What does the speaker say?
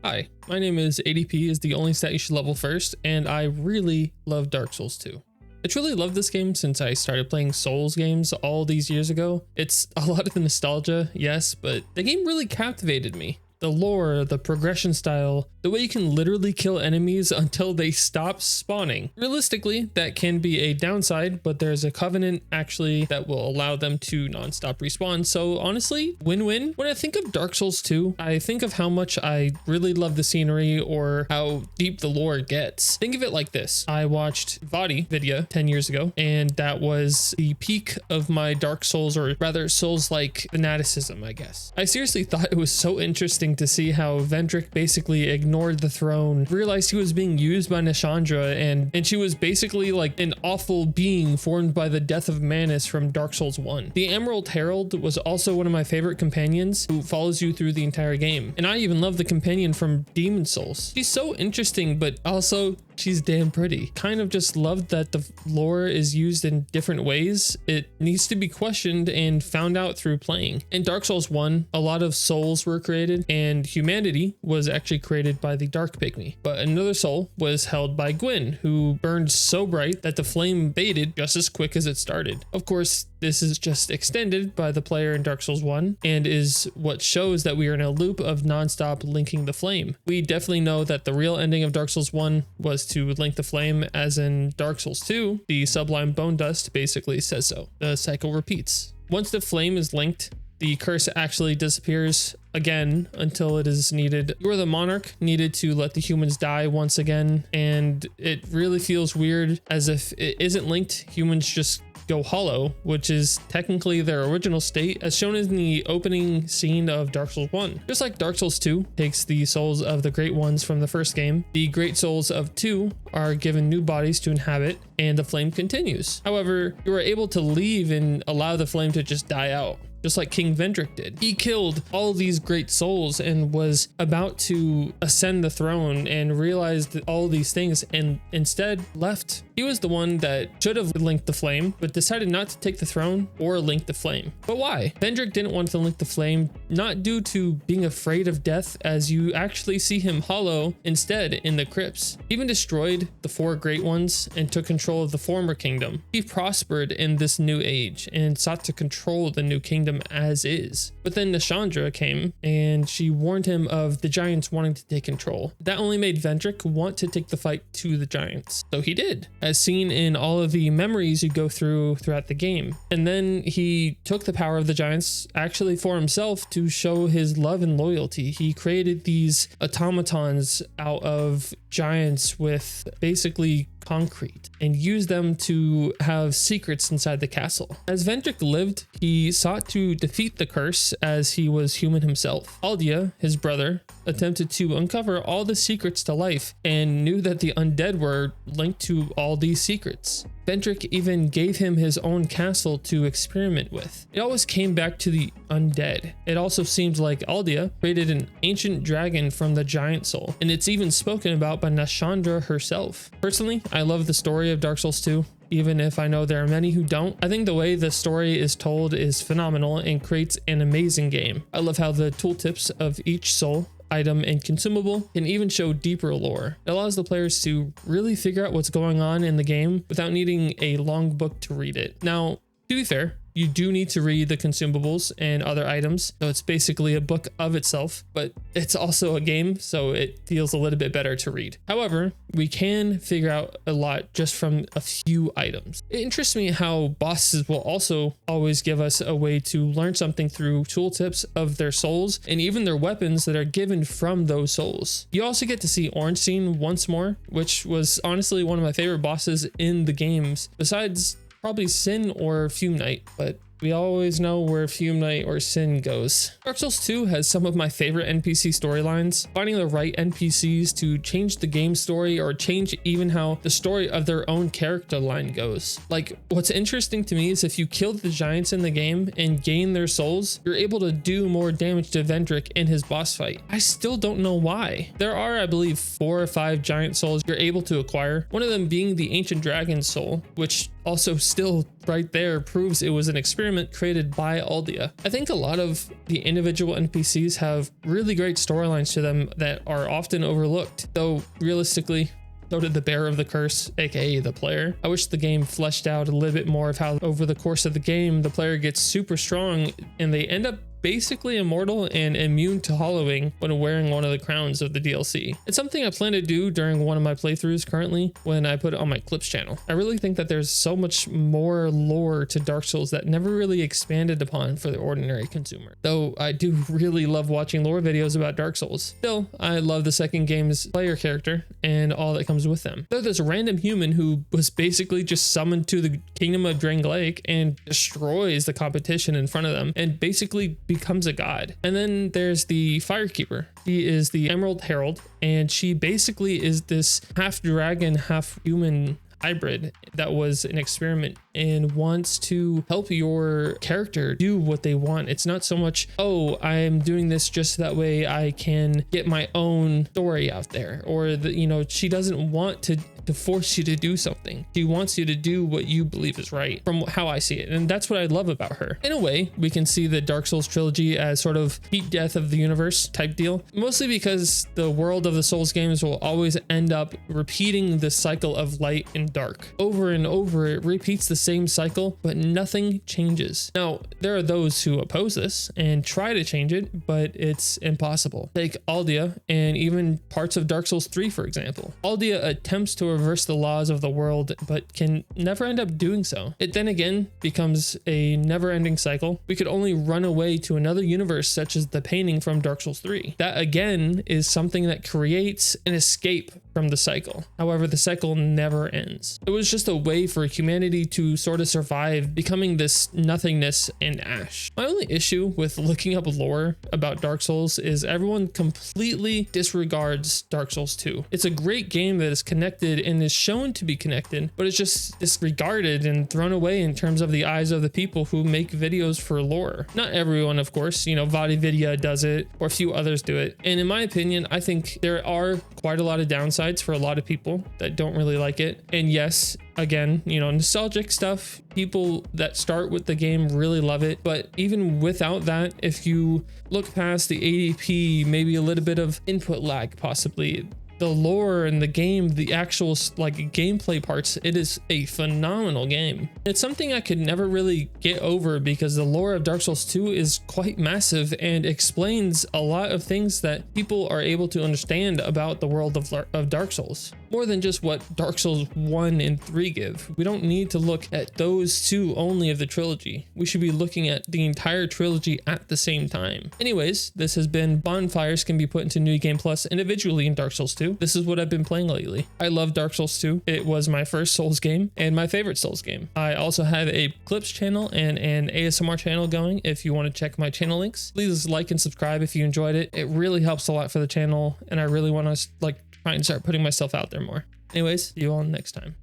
Hi, my name is ADP is the only stat you should level first, and I really love Dark Souls 2. I truly love this game since I started playing Souls games all these years ago. It's a lot of the nostalgia, yes, but the game really captivated me. The lore, the progression style, the way you can literally kill enemies until they stop spawning. Realistically, that can be a downside, but there's a covenant actually that will allow them to non-stop respawn. So honestly, win-win. When I think of Dark Souls 2, I think of how much I really love the scenery or how deep the lore gets. Think of it like this. I watched Vadi video 10 years ago, and that was the peak of my Dark Souls, or rather Souls-like fanaticism, I guess. I seriously thought it was so interesting to see how Vendrick basically ignored the throne, realized he was being used by Nashandra, and she was basically like an awful being formed by the death of Manus from Dark Souls 1. The Emerald Herald was also one of my favorite companions who follows you through the entire game. And I even love the companion from Demon Souls. She's so interesting, but also she's damn pretty. Kind of just loved that the lore is used in different ways. It needs to be questioned and found out through playing. In Dark Souls 1, a lot of souls were created, and humanity was actually created by the Dark Pygmy. But another soul was held by Gwyn, who burned so bright that the flame faded just as quick as it started. Of course, this is just extended by the player in Dark Souls 1 and is what shows that we are in a loop of non-stop linking the flame. We definitely know that the real ending of Dark Souls 1 was to link the flame, as in Dark Souls 2, the Sublime Bone Dust basically says so. The cycle repeats. Once the flame is linked, the curse actually disappears again until it is needed. You are the monarch needed to let the humans die once again, and it really feels weird as if it isn't linked. Humans just go hollow, which is technically their original state as shown in the opening scene of Dark Souls 1. Just like Dark Souls 2 takes the souls of the great ones from the first game, the great souls of 2 are given new bodies to inhabit, and the flame continues. However, you are able to leave and allow the flame to just die out, just like King Vendrick did. He killed all these great souls and was about to ascend the throne and realized all these things, and instead left. He was the one that should have linked the flame, but decided not to take the throne or link the flame. But why? Vendrick didn't want to link the flame, not due to being afraid of death, as you actually see him hollow instead in the crypts. He even destroyed the 4 great ones and took control of the former kingdom. He prospered in this new age and sought to control the new kingdom as is. But then Nashandra came and she warned him of the giants wanting to take control. That only made Vendrick want to take the fight to the giants. So he did, as seen in all of the memories you go throughout the game. And then he took the power of the giants actually for himself to show his love and loyalty. He created these automatons out of giants with basically concrete and used them to have secrets inside the castle. As Vendrick lived, he sought to defeat the curse as he was human himself. Aldia, his brother, attempted to uncover all the secrets to life and knew that the undead were linked to all these secrets. Vendrick even gave him his own castle to experiment with. It always came back to the undead. It also seems like Aldia created an ancient dragon from the giant soul, and it's even spoken about by Nashandra herself. Personally, I love the story of Dark Souls 2. Even if I know there are many who don't. I think the way the story is told is phenomenal and creates an amazing game. I love how the tooltips of each soul, item, and consumable can even show deeper lore. It allows the players to really figure out what's going on in the game without needing a long book to read it. Now, to be fair, you do need to read the consumables and other items, so it's basically a book of itself, but it's also a game, so it feels a little bit better to read. However, we can figure out a lot just from a few items. It interests me how bosses will also always give us a way to learn something through tooltips of their souls and even their weapons that are given from those souls. You also get to see Ornstein once more, which was honestly one of my favorite bosses in the games, besides probably Sin or Fume Knight, but we always know where Fume Knight or Sin goes. Dark Souls 2 has some of my favorite NPC storylines. Finding the right NPCs to change the game story or change even how the story of their own character line goes. Like, what's interesting to me is if you kill the giants in the game and gain their souls, you're able to do more damage to Vendrick in his boss fight. I still don't know why. There are, I believe, 4 or 5 giant souls you're able to acquire, one of them being the Ancient Dragon soul, which also still right there proves it was an experiment created by Aldia. I think a lot of the individual NPCs have really great storylines to them that are often overlooked, though realistically, so did the bearer of the curse, aka the player. I wish the game fleshed out a little bit more of how over the course of the game, the player gets super strong and they end up basically immortal and immune to hollowing when wearing one of the crowns of the DLC. It's something I plan to do during one of my playthroughs currently when I put it on my clips channel. I really think that there's so much more lore to Dark Souls that never really expanded upon for the ordinary consumer. Though I do really love watching lore videos about Dark Souls. Still, I love the second game's player character and all that comes with them. There's this random human who was basically just summoned to the kingdom of Drangleic and destroys the competition in front of them and basically becomes a god. And then there's the Firekeeper. She is the Emerald Herald, and she basically is this half dragon, half human hybrid that was an experiment and wants to help your character do what they want. It's not so much, oh, I'm doing this just that way I can get my own story out there, or that, you know, she doesn't want to force you to do something. She wants you to do what you believe is right, from how I see it. And that's what I love about her. In a way, we can see the Dark Souls trilogy as sort of heat death of the universe type deal, mostly because the world of the Souls games will always end up repeating the cycle of light and dark. Over and over, it repeats the same cycle, but nothing changes. Now, there are those who oppose this and try to change it, but it's impossible. Take Aldia and even parts of Dark Souls 3, for example. Aldia attempts to reverse the laws of the world, but can never end up doing so. It then again becomes a never-ending cycle. We could only run away to another universe, such as the painting from Dark Souls 3. That again is something that creates an escape from the cycle. However, the cycle never ends. It was just a way for humanity to sort of survive, becoming this nothingness and ash. My only issue with looking up lore about Dark Souls is everyone completely disregards Dark Souls 2. It's a great game that is connected and is shown to be connected, but it's just disregarded and thrown away in terms of the eyes of the people who make videos for lore. Not everyone, of course, you know, VaatiVidya does it, or a few others do it. And in my opinion, I think there are quite a lot of downsides for a lot of people that don't really like it. And yes, again, you know, nostalgic stuff, people that start with the game really love it. But even without that, if you look past the ADP, maybe a little bit of input lag, possibly, the lore and the game, the actual like gameplay parts, it is a phenomenal game. It's something I could never really get over because the lore of Dark Souls 2 is quite massive and explains a lot of things that people are able to understand about the world of Dark Souls. More than just what Dark Souls 1 and 3 give. We don't need to look at those two only of the trilogy. We should be looking at the entire trilogy at the same time. Anyways, this has been bonfires can be put into New Game Plus individually in Dark Souls 2. This is what I've been playing lately. I love Dark Souls 2. It was my first Souls game and my favorite Souls game. I also have a clips channel and an ASMR channel going. If you want to check my channel links, please like and subscribe if you enjoyed it. It really helps a lot for the channel, and I really want to try and start putting myself out there more. Anyways, see you all next time.